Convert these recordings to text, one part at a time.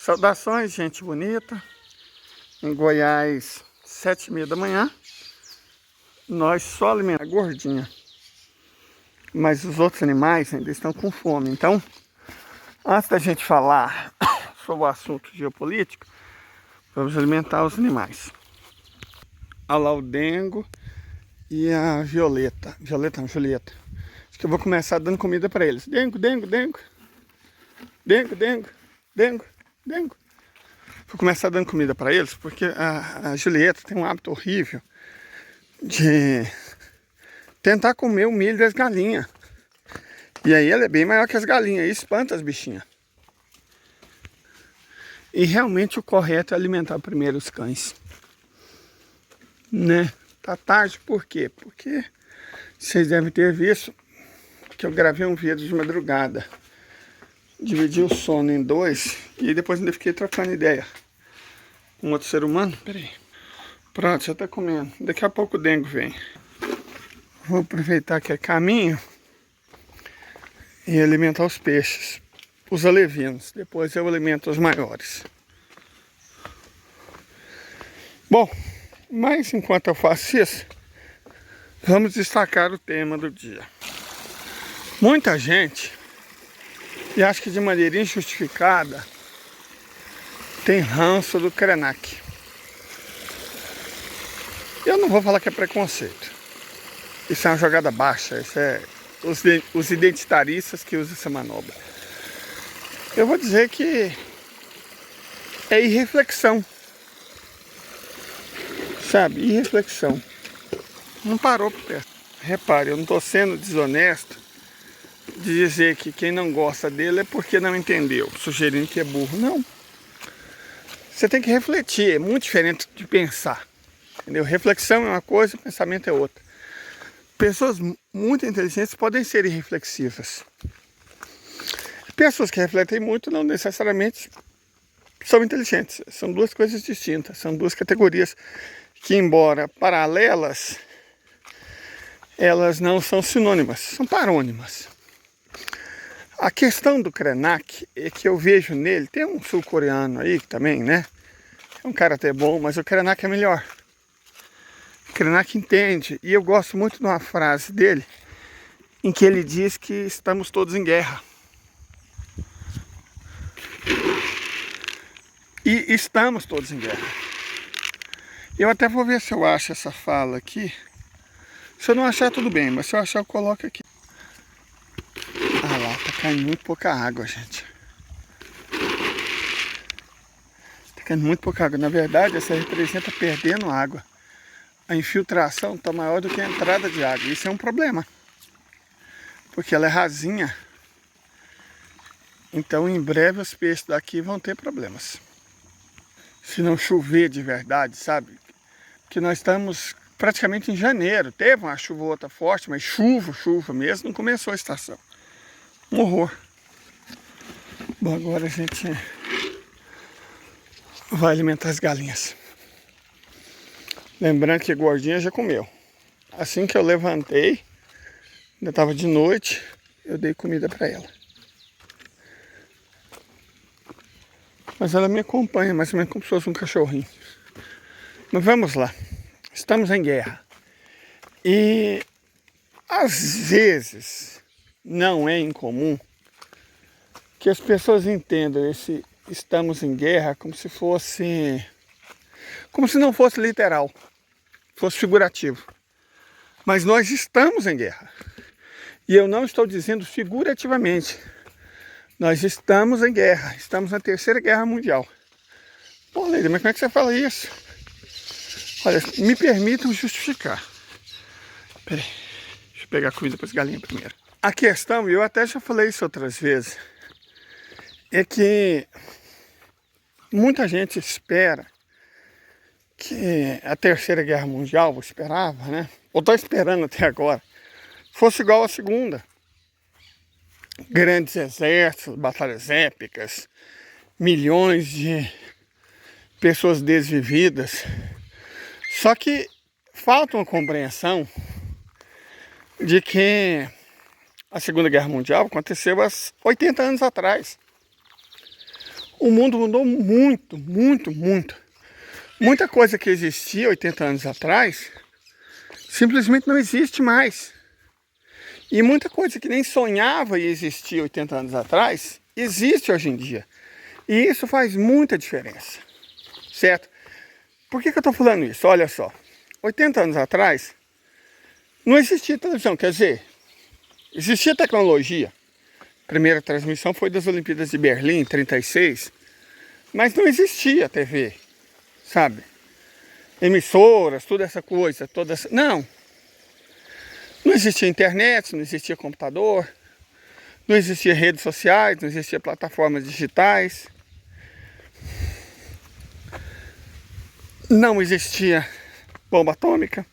Saudações, gente bonita. Em Goiás, 7h30 da manhã. Nós só alimentamos a gordinha, mas os outros animais ainda estão com fome. Então, antes da gente falar sobre o assunto geopolítico, vamos alimentar os animais. Olha lá o Dengo e a Violeta. Violeta não, Julieta. Acho que eu vou começar dando comida para eles. Dengo, Dengo, Dengo. Dengo, Dengo, Dengo, Dengo. Vou começar dando comida para eles, porque a Julieta tem um hábito horrível de tentar comer o milho das galinhas. E aí ela é bem maior que as galinhas, e espanta as bichinhas. E realmente o correto é alimentar primeiro os cães. Né? Tá tarde por quê? Porque vocês devem ter visto que eu gravei um vídeo de madrugada. Dividi o sono em dois e depois ainda fiquei trocando ideia com outro ser humano. Peraí. Pronto, já tá comendo. Daqui a pouco o Dengo vem. Vou aproveitar que é caminho e alimentar os peixes, os alevinos. Depois eu alimento os maiores. Bom, mas enquanto eu faço isso, vamos destacar o tema do dia. Muita gente, e acho que de maneira injustificada, tem ranço do Krenak. Eu não vou falar que é preconceito. Isso é uma jogada baixa. Isso é os identitaristas que usam essa manobra. Eu vou dizer que é irreflexão. Sabe? Irreflexão. Não parou por perto. Repare, eu não estou sendo desonesto de dizer que quem não gosta dele é porque não entendeu, sugerindo que é burro. Não. Você tem que refletir, é muito diferente de pensar. Entendeu? Reflexão é uma coisa, pensamento é outra. Pessoas muito inteligentes podem ser irreflexivas. Pessoas que refletem muito não necessariamente são inteligentes. São duas coisas distintas, são duas categorias que, embora paralelas, elas não são sinônimas, são parônimas. A questão do Krenak é que eu vejo nele, tem um sul-coreano aí também, né? É um cara até bom, mas o Krenak é melhor. O Krenak entende, e eu gosto muito de uma frase dele, em que ele diz que estamos todos em guerra. E estamos todos em guerra. Eu até vou ver se eu acho essa fala aqui. Se eu não achar, tudo bem, mas se eu achar, eu coloco aqui. Ah lá, tá caindo muito pouca água, gente. Tá caindo muito pouca água. Na verdade, essa represa tá perdendo água. A infiltração tá maior do que a entrada de água. Isso é um problema. Porque ela é rasinha. Então, em breve, os peixes daqui vão ter problemas. Se não chover de verdade, sabe? Porque nós estamos praticamente em janeiro. Teve uma chuva outra forte, mas chuva mesmo, não começou a estação. Um horror. Bom, agora a gente vai alimentar as galinhas. Lembrando que a gordinha já comeu. Assim que eu levantei, ainda estava de noite, eu dei comida para ela. Mas ela me acompanha, mais ou menos como se fosse um cachorrinho. Mas vamos lá. Estamos em guerra. E às vezes não é incomum que as pessoas entendam esse estamos em guerra como se fosse, como se não fosse literal, fosse figurativo. Mas nós estamos em guerra. E eu não estou dizendo figurativamente. Nós estamos em guerra. Estamos na Terceira Guerra Mundial. Pô, Leila, mas como é que você fala isso? Olha, me permitam justificar. Peraí, deixa eu pegar a comida para as galinhas primeiro. A questão, eu até já falei isso outras vezes, é que muita gente espera que a Terceira Guerra Mundial, esperava, né? Ou está esperando até agora, fosse igual à Segunda. Grandes exércitos, batalhas épicas, milhões de pessoas desvividas. Só que falta uma compreensão de que a Segunda Guerra Mundial aconteceu há 80 anos atrás. O mundo mudou muito, muito, muito. Muita coisa que existia 80 anos atrás simplesmente não existe mais. E muita coisa que nem sonhava e existia 80 anos atrás existe hoje em dia. E isso faz muita diferença, certo? Por que eu estou falando isso? Olha só, 80 anos atrás não existia televisão, quer dizer, existia tecnologia. A primeira transmissão foi das Olimpíadas de Berlim, em 36, mas não existia TV, sabe? Emissoras, toda essa coisa, toda essa... Não existia internet, não existia computador, não existia redes sociais, não existia plataformas digitais, não existia bomba atômica,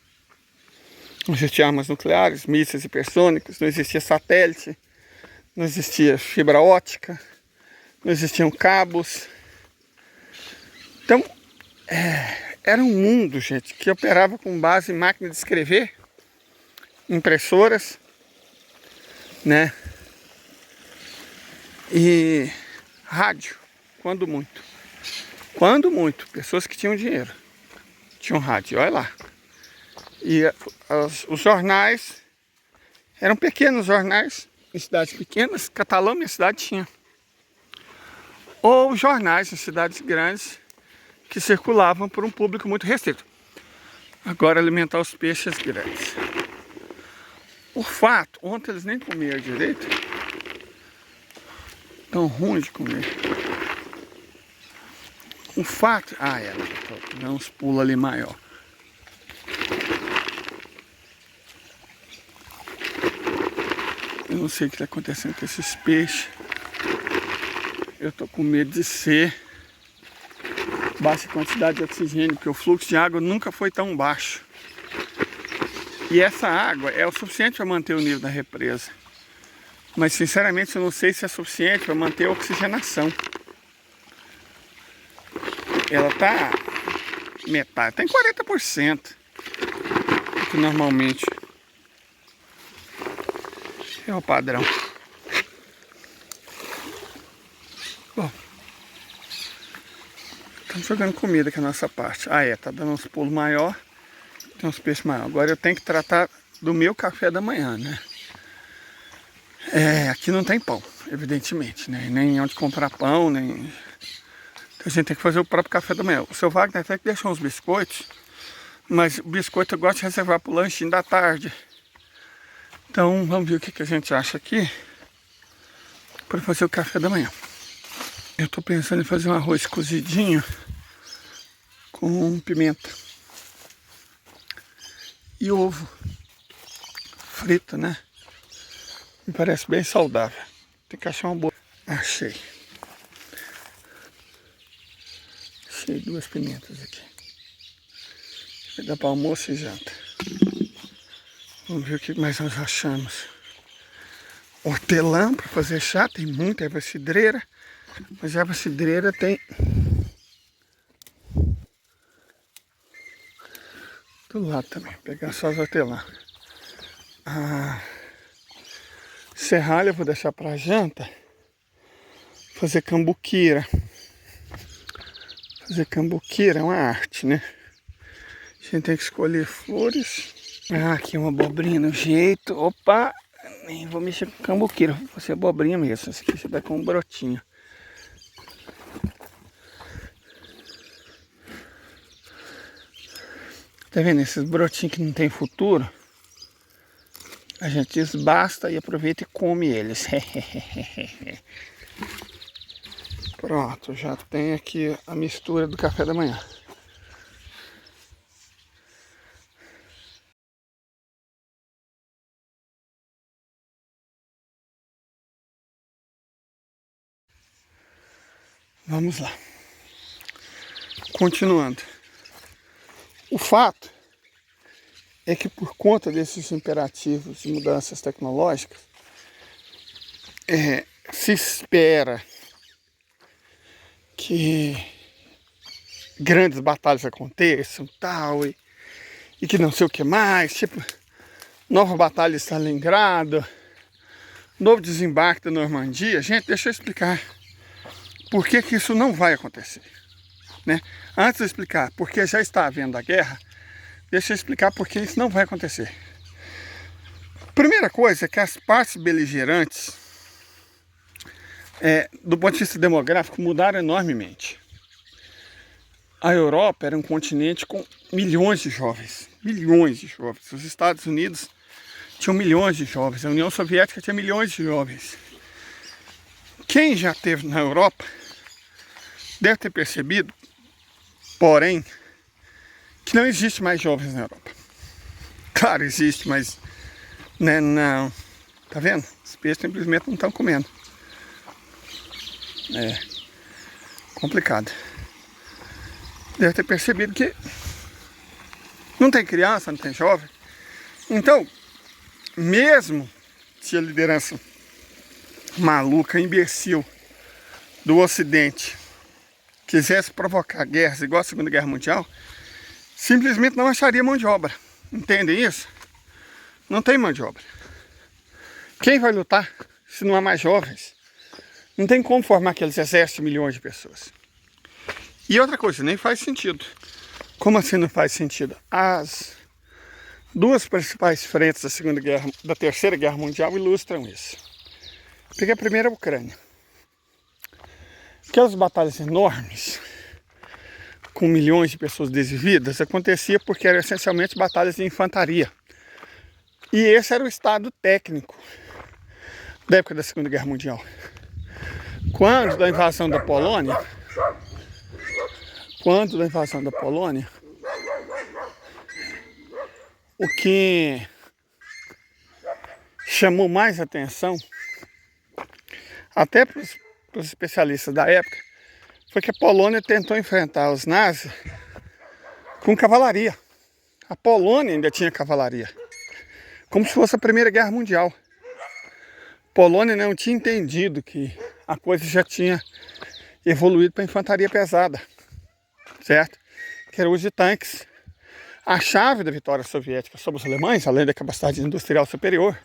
não existia armas nucleares, mísseis hipersônicos, não existia satélite, não existia fibra ótica, não existiam cabos. Então, era um mundo, gente, que operava com base em máquina de escrever, impressoras, né? E rádio, quando muito. Quando muito, pessoas que tinham dinheiro tinham rádio, olha lá. E os jornais eram pequenos jornais, em cidades pequenas. Catalão, minha cidade, tinha. Ou jornais em cidades grandes que circulavam por um público muito restrito. Agora alimentar os peixes grandes. O fato, ontem eles nem comiam direito. Tão ruim de comer. O fato... ela dá uns pulos ali maior. Eu não sei o que está acontecendo com esses peixes. Eu tô com medo de ser baixa quantidade de oxigênio, porque o fluxo de água nunca foi tão baixo. E essa água é o suficiente para manter o nível da represa. Mas sinceramente eu não sei se é suficiente para manter a oxigenação. Ela tá metade, tem 40%. Que normalmente é o padrão. Bom, estamos jogando comida aqui na nossa parte. Tá dando uns pulos maior. Tem uns peixes maiores. Agora eu tenho que tratar do meu café da manhã, né? Aqui não tem pão, evidentemente, né? Nem onde comprar pão, nem... Então a gente tem que fazer o próprio café da manhã. O seu Wagner até que deixou uns biscoitos, mas o biscoito eu gosto de reservar para o lanchinho da tarde. Então vamos ver o que a gente acha aqui para fazer o café da manhã. Eu tô pensando em fazer um arroz cozidinho com pimenta e ovo frito, né? Me parece bem saudável. Tem que achar uma boa. Achei 2 pimentas aqui. Vai dar para almoço e janta. Vamos ver o que mais nós achamos. Hortelã para fazer chá. Tem muita erva cidreira. Mas a erva cidreira tem... do lado também. Pegar só as hortelã. Serralha eu vou deixar para janta. Fazer cambuquira. Fazer cambuquira é uma arte, né? A gente tem que escolher flores. Aqui uma abobrinha no jeito. Opa! Nem vou mexer com cambuquira. Vou fazer abobrinha mesmo. Esse aqui você vai com um brotinho. Tá vendo? Esses brotinhos que não tem futuro. A gente desbasta e aproveita e come eles. Pronto, já tem aqui a mistura do café da manhã. Vamos lá. Continuando. O fato é que por conta desses imperativos de mudanças tecnológicas, se espera que grandes batalhas aconteçam, tal, e que não sei o que mais, tipo, nova batalha em Stalingrado, novo desembarque da Normandia. Gente, deixa eu explicar por que que isso não vai acontecer, né? Antes de explicar por que já está havendo a guerra, deixa eu explicar por que isso não vai acontecer. Primeira coisa é que as partes beligerantes, do ponto de vista demográfico, mudaram enormemente. A Europa era um continente com milhões de jovens. Milhões de jovens. Os Estados Unidos tinham milhões de jovens. A União Soviética tinha milhões de jovens. Quem já esteve na Europa deve ter percebido, porém, que não existe mais jovens na Europa. Claro, existe, mas né, não. Tá vendo? Os peixes simplesmente não estão comendo. É complicado. Deve ter percebido que não tem criança, não tem jovem. Então, mesmo se a liderança maluca, imbecil do Ocidente quisesse provocar guerras igual a Segunda Guerra Mundial, simplesmente não acharia mão de obra. Entendem isso? Não tem mão de obra. Quem vai lutar se não há mais jovens? Não tem como formar aqueles exércitos de milhões de pessoas. E outra coisa, nem faz sentido. Como assim não faz sentido? As duas principais frentes da Terceira Guerra Mundial ilustram isso. Peguei a primeira, a Ucrânia. Aquelas batalhas enormes, com milhões de pessoas desvividas, acontecia porque eram essencialmente batalhas de infantaria. E esse era o estado técnico da época da Segunda Guerra Mundial. Quando da invasão da Polônia, o que chamou mais atenção, até para os especialistas da época, foi que a Polônia tentou enfrentar os nazis com cavalaria. A Polônia ainda tinha cavalaria, como se fosse a Primeira Guerra Mundial. A Polônia não tinha entendido que a coisa já tinha evoluído para infantaria pesada, certo? Que era o uso de tanques. A chave da vitória soviética sobre os alemães, além da capacidade industrial superior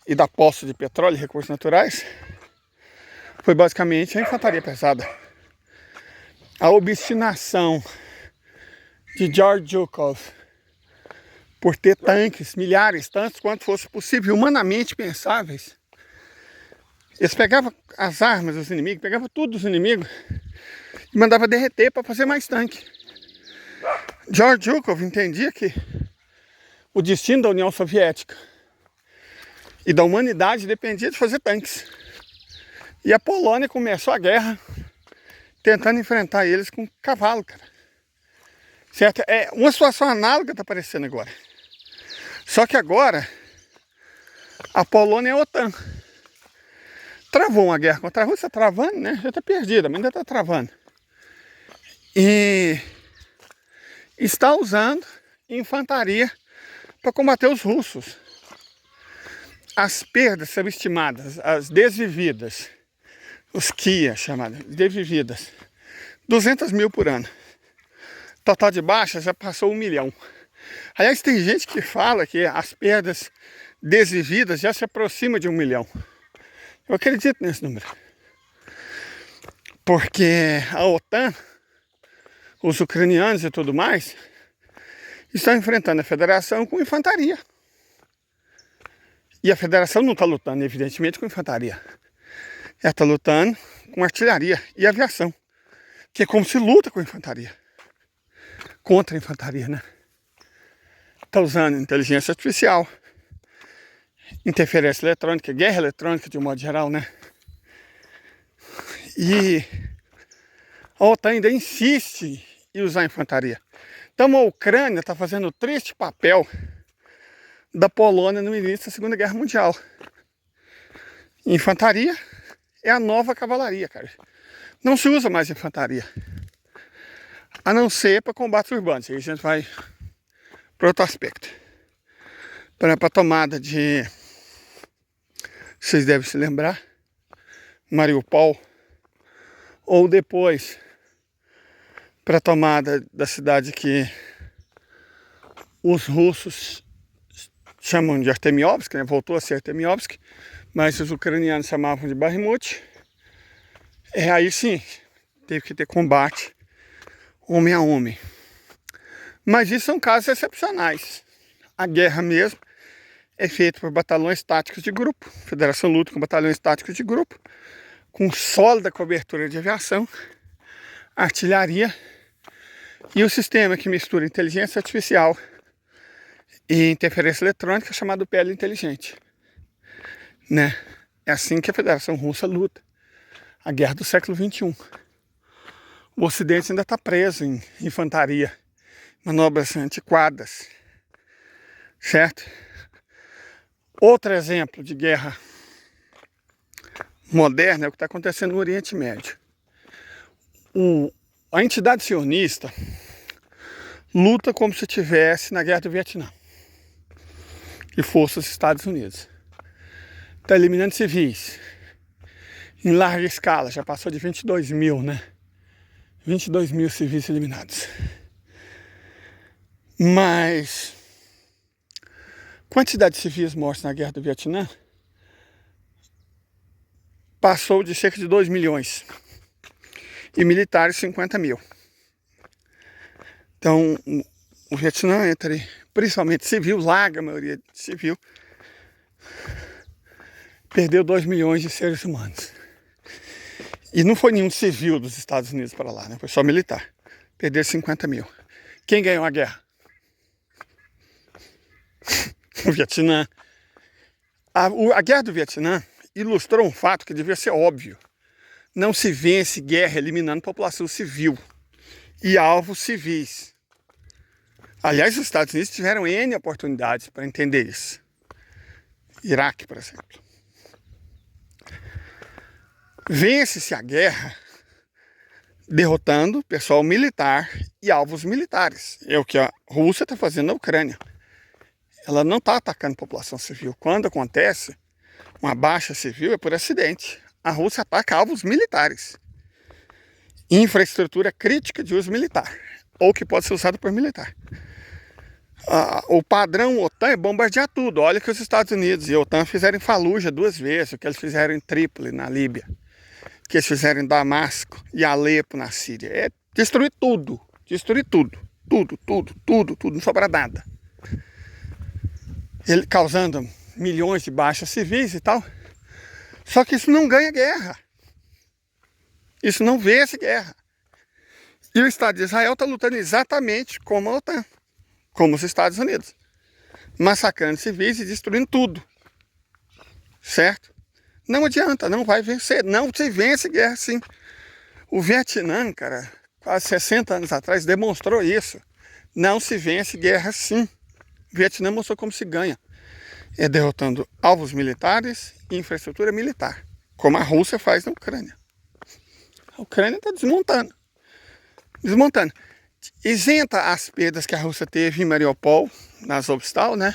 e da posse de petróleo e recursos naturais, foi basicamente a infantaria pesada. A obstinação de George Zhukov por ter tanques, milhares, tantos quanto fosse possível, humanamente pensáveis. Eles pegavam as armas dos inimigos, pegavam tudo dos inimigos e mandavam derreter para fazer mais tanque. George Zhukov entendia que o destino da União Soviética e da humanidade dependia de fazer tanques. E a Polônia começou a guerra tentando enfrentar eles com cavalo, cara. Certo? É uma situação análoga está aparecendo agora. Só que agora a Polônia é a OTAN. Travou uma guerra contra a Rússia, está travando, né? Já está perdida, mas ainda está travando. E está usando infantaria para combater os russos. As perdas são estimadas, as desvividas, os Kia chamadas, desvividas, 200 mil por ano. Total de baixas já passou 1 milhão. Aliás, tem gente que fala que as perdas desvividas já se aproximam de 1 milhão. Eu acredito nesse número. Porque a OTAN, os ucranianos e tudo mais, estão enfrentando a federação com infantaria. E a federação não está lutando, evidentemente, com infantaria. Ela está lutando com artilharia e aviação, que é como se luta com infantaria. Contra a infantaria, né? Está usando inteligência artificial, interferência eletrônica, guerra eletrônica de um modo geral, né? E a OTAN ainda insiste em usar infantaria. Então a Ucrânia está fazendo o triste papel da Polônia no início da Segunda Guerra Mundial. Infantaria é a nova cavalaria, cara. Não se usa mais infantaria, a não ser para combates urbanos. Aí a gente vai para outro aspecto. Para a tomada de... Vocês devem se lembrar, Mariupol, ou depois para a tomada da cidade que os russos chamam de Artemiovsk, né? Voltou a ser Artemiovsk, mas os ucranianos chamavam de Bakhmut. Aí sim, teve que ter combate homem a homem. Mas isso são casos excepcionais. A guerra mesmo é feita por batalhões táticos de grupo. A Federação luta com batalhões táticos de grupo, com sólida cobertura de aviação, artilharia e o sistema que mistura inteligência artificial e interferência eletrônica, chamado PL inteligente. Né? É assim que a Federação Russa luta a guerra do século XXI. O Ocidente ainda está preso em infantaria, manobras antiquadas, certo? Outro exemplo de guerra moderna é o que está acontecendo no Oriente Médio. A entidade sionista luta como se estivesse na guerra do Vietnã e fosse os Estados Unidos. Está eliminando civis em larga escala, já passou de 22 mil, né? 22 mil civis eliminados. Mas quantidade de civis mortos na guerra do Vietnã passou de cerca de 2 milhões e militares 50 mil. Então o Vietnã, entre principalmente civil, larga maioria civil, perdeu 2 milhões de seres humanos. E não foi nenhum civil dos Estados Unidos para lá, né? Foi só militar. Perdeu 50 mil. Quem ganhou a guerra? O Vietnã. A guerra do Vietnã ilustrou um fato que devia ser óbvio. Não se vence guerra eliminando população civil e alvos civis. Aliás, os Estados Unidos tiveram N oportunidades para entender isso. Iraque, por exemplo. Vence-se a guerra derrotando pessoal militar e alvos militares. É o que a Rússia está fazendo na Ucrânia. Ela não está atacando a população civil. Quando acontece uma baixa civil é por acidente. A Rússia ataca alvos militares. Infraestrutura crítica de uso militar, ou que pode ser usado por militar. O padrão OTAN é bombardear tudo. Olha que os Estados Unidos e a OTAN fizeram em Fallujah 2 vezes, o que eles fizeram em Trípoli, na Líbia, o que eles fizeram em Damasco e Alepo, na Síria. É destruir tudo, tudo, não sobra nada. Ele causando milhões de baixas civis e tal. Só que isso não ganha guerra. Isso não vence guerra. E o Estado de Israel está lutando exatamente como a OTAN, como os Estados Unidos, massacrando civis e destruindo tudo. Certo? Não adianta, não vai vencer. Não se vence guerra assim. O Vietnã, cara, quase 60 anos atrás, demonstrou isso. Não se vence guerra assim. O Vietnã mostrou como se ganha. É derrotando alvos militares e infraestrutura militar, como a Rússia faz na Ucrânia. A Ucrânia está desmontando. Isenta as perdas que a Rússia teve em Mariupol, na Azovstal, né?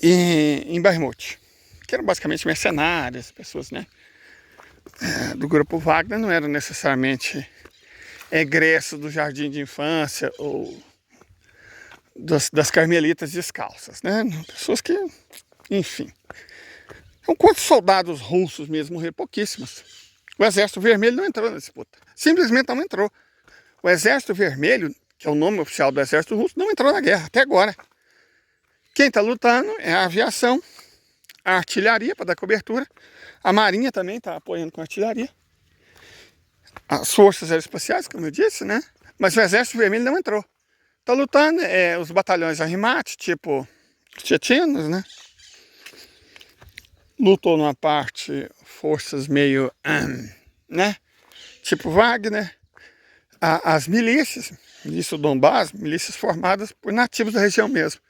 E em Bakhmut, que eram basicamente mercenárias, pessoas, né? Do grupo Wagner, não eram necessariamente egressos do jardim de infância ou das carmelitas descalças, né? Pessoas que, enfim. Então, quantos soldados russos mesmo morreram? Pouquíssimos. O Exército Vermelho não entrou na disputa. Simplesmente não entrou. O Exército Vermelho, que é o nome oficial do Exército Russo, não entrou na guerra, até agora. Quem está lutando é a aviação, a artilharia para dar cobertura, a Marinha também está apoiando com a artilharia, as forças aeroespaciais, como eu disse, né? Mas o Exército Vermelho não entrou. Está lutando os batalhões Arrimate, tipo tchetchenos, né? Lutou numa parte forças meio, né? Tipo Wagner. As milícias do Donbass, milícias formadas por nativos da região mesmo.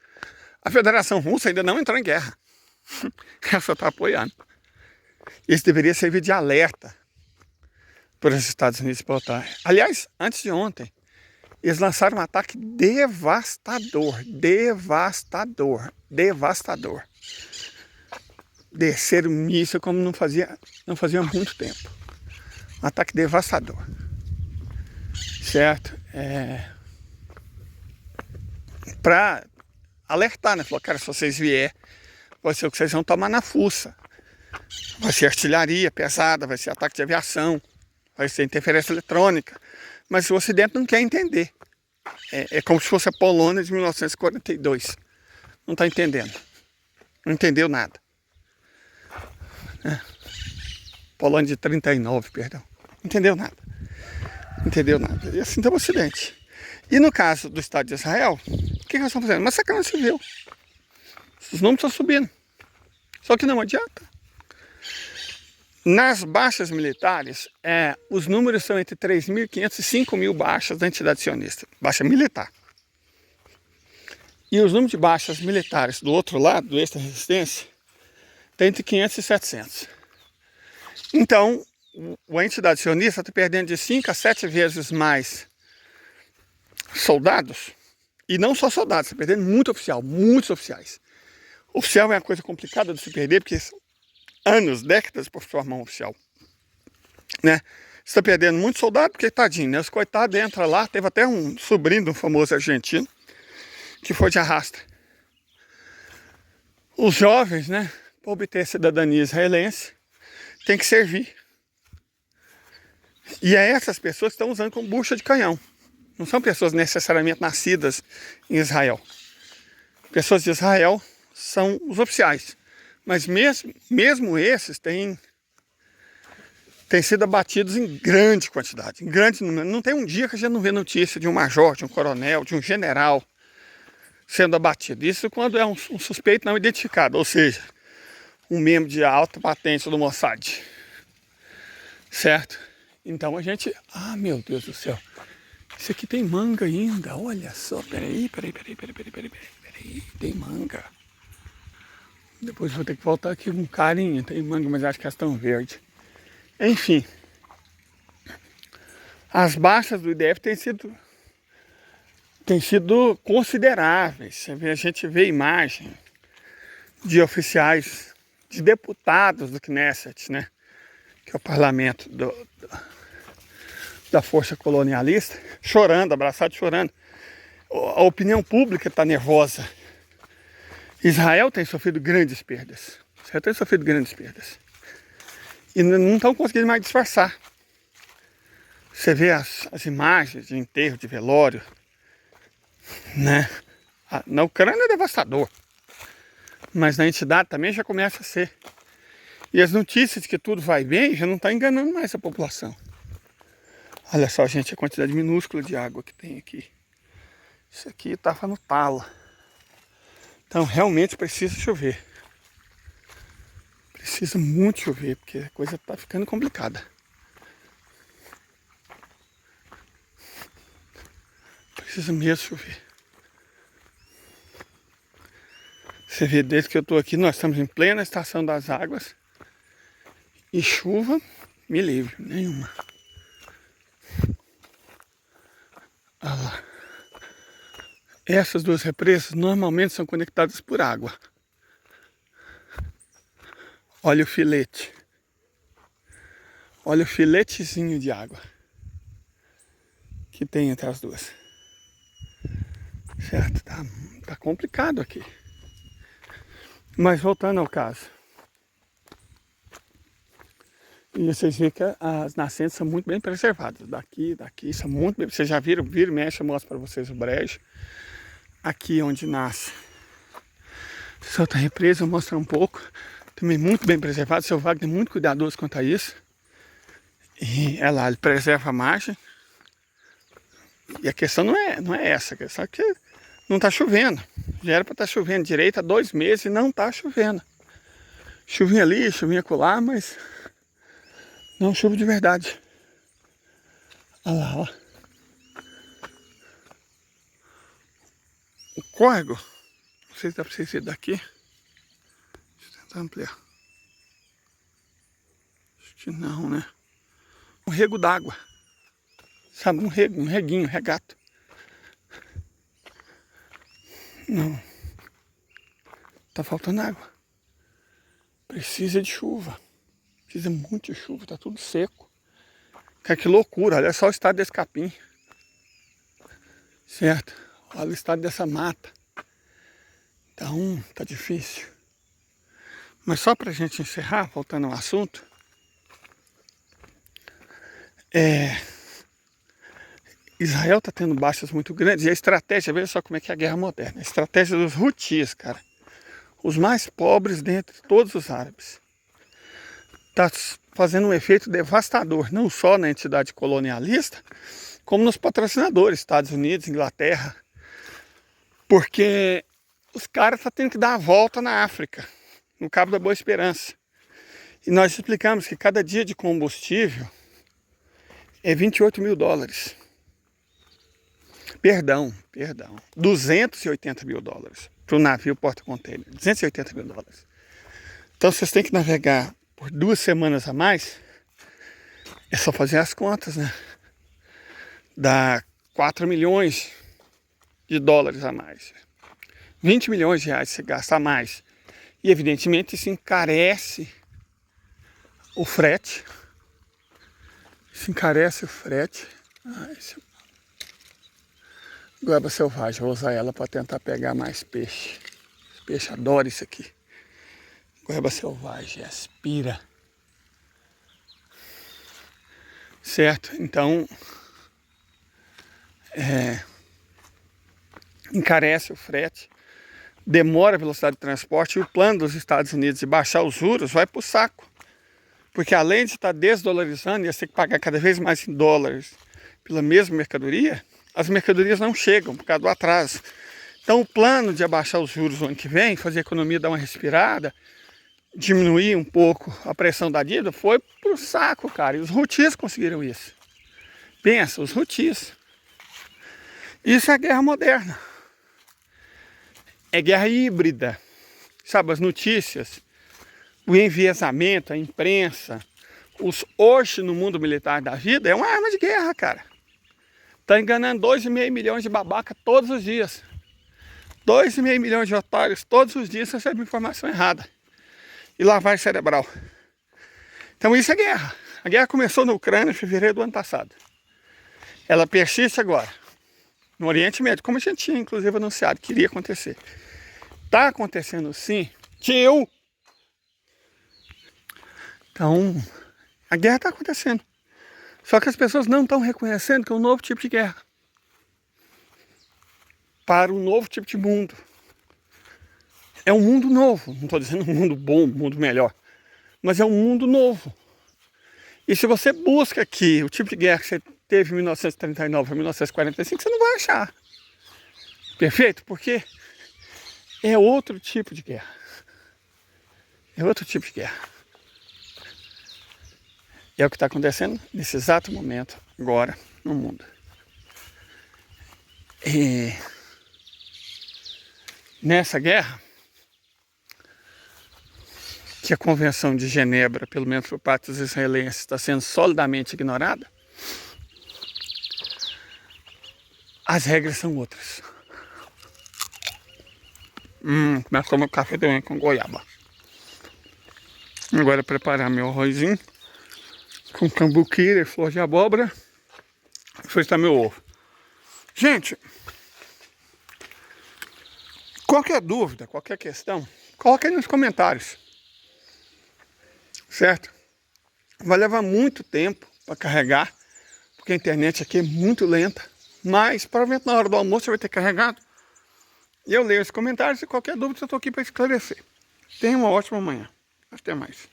A Federação Russa ainda não entrou em guerra. Ela só está apoiando. Isso deveria servir de alerta para os Estados Unidos botar. Aliás, antes de ontem, eles lançaram um ataque devastador. Desceram míssil como não fazia há muito tempo. Um ataque devastador. Certo? Para alertar, né? Falou, cara, se vocês vier, vai ser o que vocês vão tomar na fuça. Vai ser artilharia pesada, vai ser ataque de aviação. vai ser interferência eletrônica. Mas o Ocidente não quer entender. É como se fosse a Polônia de 1942. Não está entendendo. Não entendeu nada. Polônia de 39, perdão. Não entendeu nada. Não entendeu nada. E assim está o Ocidente. E no caso do Estado de Israel, o que nós estamos fazendo? Massacrando civil. Os números estão subindo. Só que não adianta. Nas baixas militares, os números são entre 3.500 e 5.000 baixas da entidade sionista. Baixa militar. E os números de baixas militares do outro lado, do extra-resistência, tem entre 500 e 700. Então, a entidade sionista está perdendo de 5 a 7 vezes mais soldados. E não só soldados, está perdendo muito oficial, muitos oficiais. Oficial é uma coisa complicada de se perder, porque são anos, décadas para formar um oficial. Né? Você está perdendo muito soldado, porque tadinho, né? Os coitados entram lá, teve até um sobrinho de um famoso argentino, que foi de arrasta. Os jovens, né, para obter cidadania israelense, tem que servir. E é essas pessoas que estão usando como bucha de canhão. Não são pessoas necessariamente nascidas em Israel. Pessoas de Israel são os oficiais. Mas mesmo esses têm sido abatidos em grande quantidade, em grande número. Não tem um dia que a gente não vê notícia de um major, de um coronel, de um general sendo abatido. Isso quando é um suspeito não identificado, ou seja, um membro de alta patente do Mossad. Certo? Então a gente... Ah, meu Deus do céu. Isso aqui tem manga ainda. Olha só. Peraí. Tem manga. Depois vou ter que voltar aqui com carinho. Tem manga, mas acho que elas estão verdes. Enfim. As baixas do IDF têm sido consideráveis. A gente vê imagem de oficiais, de deputados do Knesset, né? Que é o parlamento da força colonialista, chorando, abraçado, chorando. A opinião pública está nervosa. Israel tem sofrido grandes perdas. E não estão conseguindo mais disfarçar. Você vê as imagens de enterro, de velório, né? Na Ucrânia é devastador. Mas na entidade também já começa a ser. E as notícias de que tudo vai bem já não estão enganando mais a população. Olha só, gente, a quantidade minúscula de água que tem aqui. Isso aqui estava no talo. Então realmente precisa chover. Precisa muito chover, porque a coisa está ficando complicada. Precisa mesmo chover. Você vê, desde que eu estou aqui, nós estamos em plena estação das águas. E chuva, me livre, nenhuma. Olha lá. Essas duas represas normalmente são conectadas por água. Olha o filete. Olha o filetezinho de água que tem entre as duas. Certo? Tá complicado aqui. Mas voltando ao caso. E vocês veem que as nascentes são muito bem preservadas. Daqui, são muito bem. Vocês já viram, vira e mexe, eu mostro para vocês o brejo. Aqui onde nasce. Se outra represa, eu mostro um pouco. Também muito bem preservado. O seu Wagner é muito cuidadoso quanto a isso. E é lá, ele preserva a margem. E a questão não é essa. A questão é que não está chovendo. Já era para estar chovendo direito há 2 meses e não está chovendo. Chuvinha ali, chuvinha acolá, mas não chuva de verdade. Olha lá, ó. O córrego, não sei se dá para vocês verem daqui. Deixa eu tentar ampliar. Acho que não, né? Um rego d'água. Sabe, um reguinho, um regato. Não. Tá faltando água. Precisa de chuva. Precisa muito de chuva, tá tudo seco. Que loucura, olha só o estado desse capim. Certo? Olha o estado dessa mata. Então, tá difícil. Mas só pra gente encerrar, voltando ao assunto. Israel está tendo baixas muito grandes e a estratégia, veja só como é que é a guerra moderna. A estratégia dos Houthis, cara, os mais pobres dentre todos os árabes, está fazendo um efeito devastador, não só na entidade colonialista, como nos patrocinadores, Estados Unidos, Inglaterra, porque os caras estão tendo que dar a volta na África, no Cabo da Boa Esperança. E nós explicamos que cada dia de combustível é 28 mil dólares. Perdão, 280 mil dólares para o navio porta-container, 280 mil dólares. Então vocês têm que navegar por 2 semanas a mais, é só fazer as contas, né? Dá 4 milhões de dólares a mais. 20 milhões de reais você gasta a mais. E evidentemente isso encarece o frete. Isso encarece o frete. Goiaba selvagem, vou usar ela para tentar pegar mais peixe. Os peixes adoram isso aqui. Goiaba selvagem, aspira. Certo? Então, encarece o frete, demora a velocidade de transporte e o plano dos Estados Unidos de baixar os juros vai para o saco. Porque além de estar desdolarizando e você ter que pagar cada vez mais em dólares pela mesma mercadoria, as mercadorias não chegam por causa do atraso. Então o plano de abaixar os juros no ano que vem, fazer a economia dar uma respirada, diminuir um pouco a pressão da dívida, foi pro saco, cara. E os Houthis conseguiram isso. Pensa, os Houthis. Isso é guerra moderna. É guerra híbrida. Sabe, as notícias, o enviesamento, a imprensa, os hoje no mundo militar da vida é uma arma de guerra, cara. Tá enganando 2,5 milhões de babaca todos os dias. 2,5 milhões de otários todos os dias recebem informação errada. E lavagem cerebral. Então isso é guerra. A guerra começou na Ucrânia em fevereiro do ano passado. Ela persiste agora. No Oriente Médio, como a gente tinha inclusive anunciado que iria acontecer. Tá acontecendo sim, tio. Então, a guerra está acontecendo. Só que as pessoas não estão reconhecendo que é um novo tipo de guerra. Para um novo tipo de mundo. É um mundo novo. Não estou dizendo um mundo bom, um mundo melhor. Mas é um mundo novo. E se você busca aqui o tipo de guerra que você teve em 1939 a 1945, você não vai achar. Perfeito? Porque é outro tipo de guerra. É outro tipo de guerra. E é o que está acontecendo nesse exato momento, agora, no mundo. E nessa guerra, que a Convenção de Genebra, pelo menos por parte dos israelenses, está sendo solidamente ignorada, as regras são outras. Começo a tomar café também com goiaba. Agora preparar meu arrozinho com cambuquira e flor de abóbora. Fritar meu ovo. Gente, qualquer dúvida, qualquer questão, coloque aí nos comentários. Certo? Vai levar muito tempo para carregar, porque a internet aqui é muito lenta. Mas provavelmente na hora do almoço você vai ter carregado. E eu leio os comentários e qualquer dúvida eu estou aqui para esclarecer. Tenha uma ótima manhã. Até mais.